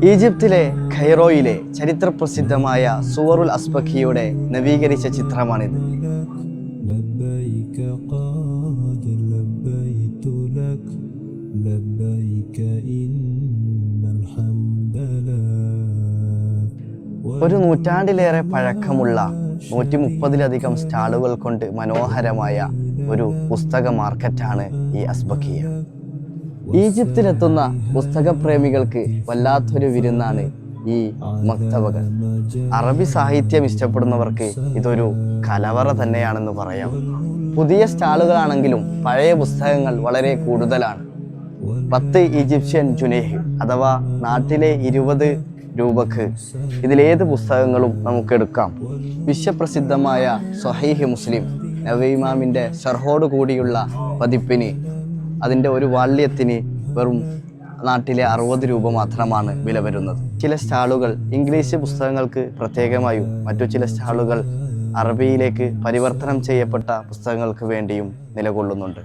ഈജിപ്തിലെ ഖൈറോയിലെ ചരിത്രപ്രസിദ്ധമായ സുവറുൽ അസ്ബഖിയുടെ നവീകരിച്ച ചിത്രമാണിത്. ഒരു നൂറ്റാണ്ടിലേറെ പഴക്കമുള്ള 130-ലധികം സ്റ്റാളുകൾ കൊണ്ട് മനോഹരമായ ഒരു പുസ്തക മാർക്കറ്റാണ് ഈ അസ്ബഖിയ. ഈജിപ്തിലെത്തുന്ന പുസ്തകപ്രേമികൾക്ക് വല്ലാത്തൊരു വിരുന്നാണ് ഈ മക്തബകൾ. അറബി സാഹിത്യം ഇഷ്ടപ്പെടുന്നവർക്ക് ഇതൊരു കലവറ തന്നെയാണെന്ന് പറയാം. പുതിയ സ്റ്റാളുകളാണെങ്കിലും പഴയ പുസ്തകങ്ങൾ വളരെ കൂടുതലാണ്. 10 ഈജിപ്ഷ്യൻ ജുനൈഹ് അഥവാ നാട്ടിലെ 20 രൂപക്ക് ഇതിലേത് പുസ്തകങ്ങളും നമുക്ക് എടുക്കാം. വിശ്വപ്രസിദ്ധമായ സ്വഹീഹ് മുസ്ലിം നവഇമാമിൻ്റെ ഷർഹോട് കൂടിയുള്ള പതിപ്പിന് അതിൻ്റെ ഒരു വാള്യത്തിന് വെറും നാട്ടിലെ 60 രൂപ മാത്രമാണ് വില വരുന്നത്. ചില സ്റ്റാളുകൾ ഇംഗ്ലീഷ് പുസ്തകങ്ങൾക്ക് പ്രത്യേകമായും മറ്റു ചില സ്റ്റാളുകൾ അറബിയിലേക്ക് പരിവർത്തനം ചെയ്യപ്പെട്ട പുസ്തകങ്ങൾക്ക് വേണ്ടിയും നിലകൊള്ളുന്നുണ്ട്.